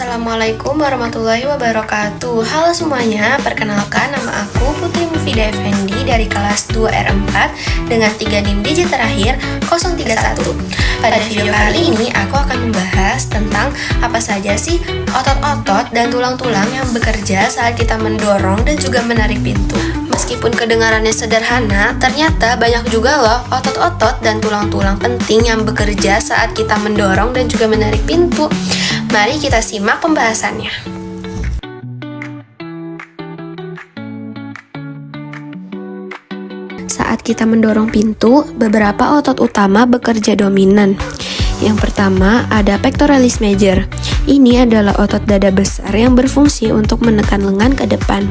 Assalamualaikum warahmatullahi wabarakatuh. Halo semuanya, perkenalkan nama aku Putri Mufida Effendi dari kelas 2 R4 dengan 3 NIM digit terakhir 031. Pada video kali ini aku akan membahas tentang apa saja sih otot-otot dan tulang-tulang yang bekerja saat kita mendorong dan juga menarik pintu. Meskipun kedengarannya sederhana, ternyata banyak juga loh otot-otot dan tulang-tulang penting yang bekerja saat kita mendorong dan juga menarik pintu. Mari kita simak pembahasannya. Saat kita mendorong pintu, beberapa otot utama bekerja dominan. Yang pertama ada pectoralis major. Ini adalah otot dada besar yang berfungsi untuk menekan lengan ke depan.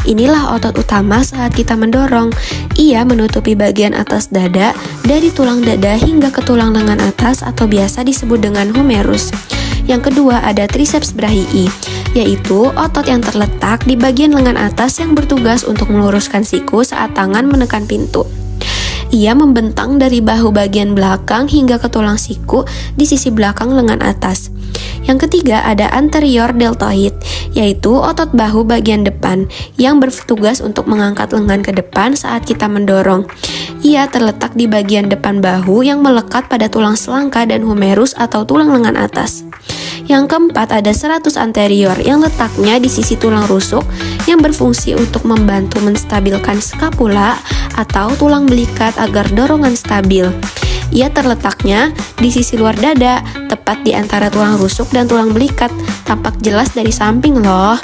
Inilah otot utama saat kita mendorong. Ia menutupi bagian atas dada dari tulang dada hingga ke tulang lengan atas atau biasa disebut dengan humerus. Yang kedua ada triceps brachii, yaitu otot yang terletak di bagian lengan atas yang bertugas untuk meluruskan siku saat tangan menekan pintu. Ia membentang dari bahu bagian belakang hingga ke tulang siku di sisi belakang lengan atas. Yang ketiga ada anterior deltoid, yaitu otot bahu bagian depan yang bertugas untuk mengangkat lengan ke depan saat kita mendorong. Ia terletak di bagian depan bahu yang melekat pada tulang selangka dan humerus atau tulang lengan atas. Yang keempat ada serratus anterior yang letaknya di sisi tulang rusuk yang berfungsi untuk membantu menstabilkan skapula atau tulang belikat agar dorongan stabil. Ia terletaknya di sisi luar dada, tepat di antara tulang rusuk dan tulang belikat, tampak jelas dari samping loh.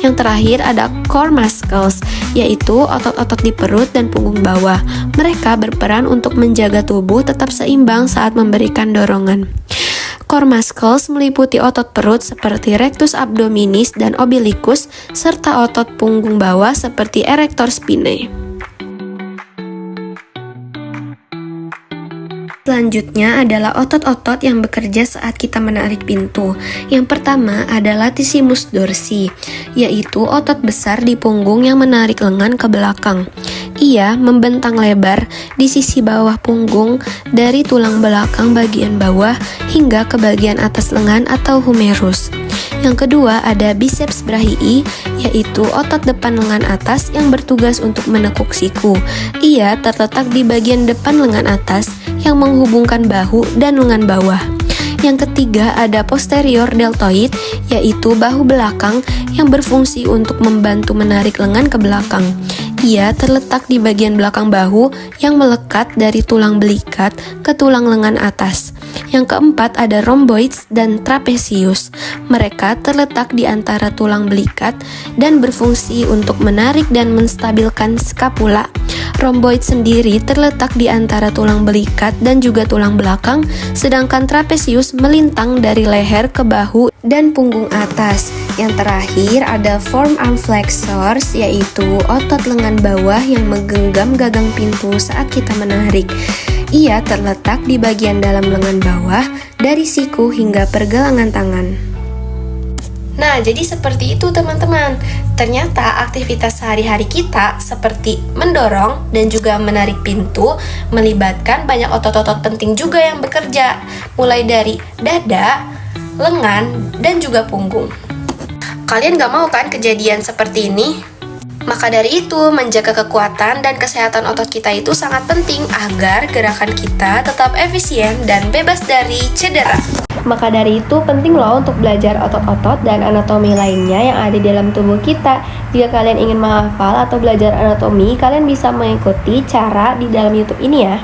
Yang terakhir ada core muscles, yaitu otot-otot di perut dan punggung bawah. Mereka berperan untuk menjaga tubuh tetap seimbang saat memberikan dorongan. Core muscles meliputi otot perut seperti rectus abdominis dan obliquus, serta otot punggung bawah seperti erector spinae. Selanjutnya adalah otot-otot yang bekerja saat kita menarik pintu. Yang pertama adalah latissimus dorsi, yaitu otot besar di punggung yang menarik lengan ke belakang. Ia membentang lebar di sisi bawah punggung dari tulang belakang bagian bawah hingga ke bagian atas lengan atau humerus. Yang kedua ada biceps brachii, yaitu otot depan lengan atas yang bertugas untuk menekuk siku. Ia terletak di bagian depan lengan atas yang menghubungkan bahu dan lengan bawah. Yang ketiga ada posterior deltoid, yaitu bahu belakang yang berfungsi untuk membantu menarik lengan ke belakang. Ia terletak di bagian belakang bahu yang melekat dari tulang belikat ke tulang lengan atas. Yang keempat ada rhomboids dan trapezius. Mereka terletak di antara tulang belikat dan berfungsi untuk menarik dan menstabilkan skapula. Rhomboid sendiri terletak di antara tulang belikat dan juga tulang belakang, sedangkan trapezius melintang dari leher ke bahu dan punggung atas. Yang terakhir ada forearm flexors, yaitu otot lengan bawah yang menggenggam gagang pintu saat kita menarik. Ia terletak di bagian dalam lengan bawah dari siku hingga pergelangan tangan. Nah, jadi seperti itu teman-teman. Ternyata aktivitas sehari-hari kita seperti mendorong dan juga menarik pintu melibatkan banyak otot-otot penting juga yang bekerja, mulai dari dada, lengan, dan juga punggung. Kalian gak mau kan kejadian seperti ini? Maka dari itu, menjaga kekuatan dan kesehatan otot kita itu sangat penting agar gerakan kita tetap efisien dan bebas dari cedera. Maka dari itu penting loh untuk belajar otot-otot dan anatomi lainnya yang ada di dalam tubuh kita. Jika kalian ingin menghafal atau belajar anatomi, kalian bisa mengikuti cara di dalam YouTube ini ya.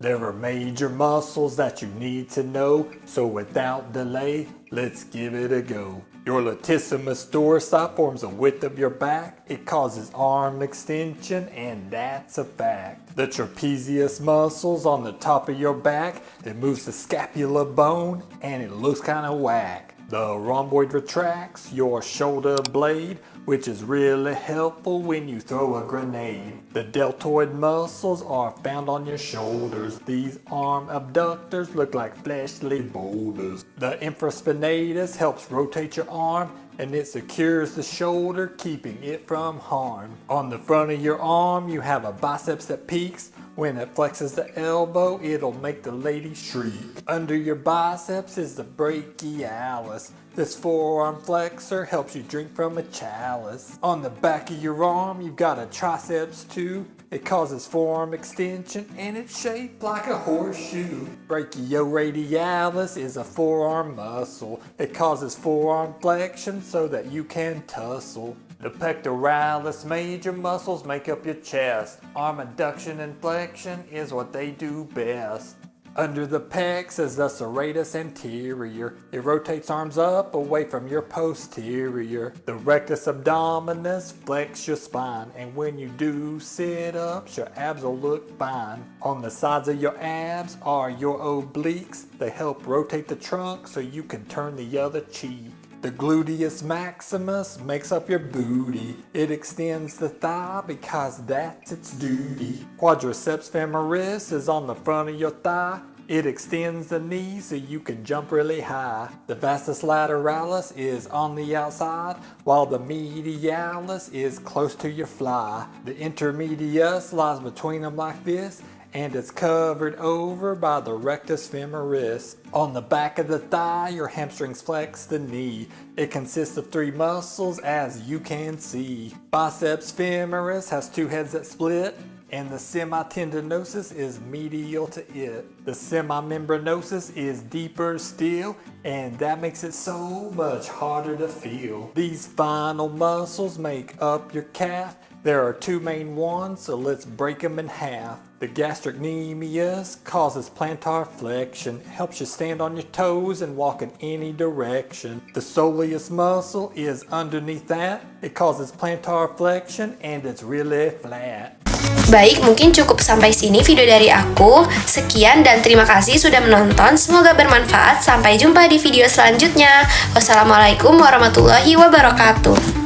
There are major muscles that you need to know, so without delay, let's give it a go. Your latissimus dorsi forms the width of your back. It causes arm extension, and that's a fact. The trapezius muscles on the top of your back, it moves the scapula bone, and it looks kind of whack. The rhomboid retracts your shoulder blade, which is really helpful when you throw a grenade. The deltoid muscles are found on your shoulders. These arm abductors look like fleshly boulders. The infraspinatus helps rotate your arm, and it secures the shoulder, keeping it from harm. On the front of your arm, you have a biceps that peaks. When it flexes the elbow, it'll make the lady shriek. Under your biceps is the brachialis. This forearm flexor helps you drink from a chalice. On the back of your arm, you've got a triceps too. It causes forearm extension and it's shaped like a horseshoe. Brachioradialis is a forearm muscle. It causes forearm flexion so that you can tussle. The pectoralis major muscles make up your chest. Arm adduction and flexion is what they do best. Under the pecs is the serratus anterior. It rotates arms up away from your posterior. The rectus abdominis flex your spine, and when you do sit-ups, your abs will look fine. On the sides of your abs are your obliques. They help rotate the trunk so you can turn the other cheek. The gluteus maximus makes up your booty. It extends the thigh because that's its duty. Quadriceps femoris is on the front of your thigh. It extends the knee so you can jump really high. The vastus lateralis is on the outside, while the medialis is close to your fly. The intermedius lies between them like this, and it's covered over by the rectus femoris. On the back of the thigh, your hamstrings flex the knee. It consists of 3 muscles, as you can see. Biceps femoris has 2 heads that split, and the semitendinosus is medial to it. The semimembranosus is deeper still, and that makes it so much harder to feel. These final muscles make up your calf. There are 2 main ones, so let's break them in half. The gastrocnemius causes plantar flexion, helps you stand on your toes and walk in any direction. The soleus muscle is underneath that. It causes plantar flexion and it's really flat. Baik, mungkin cukup sampai sini video dari aku. Sekian dan terima kasih sudah menonton. Semoga bermanfaat. Sampai jumpa di video selanjutnya. Wassalamualaikum warahmatullahi wabarakatuh.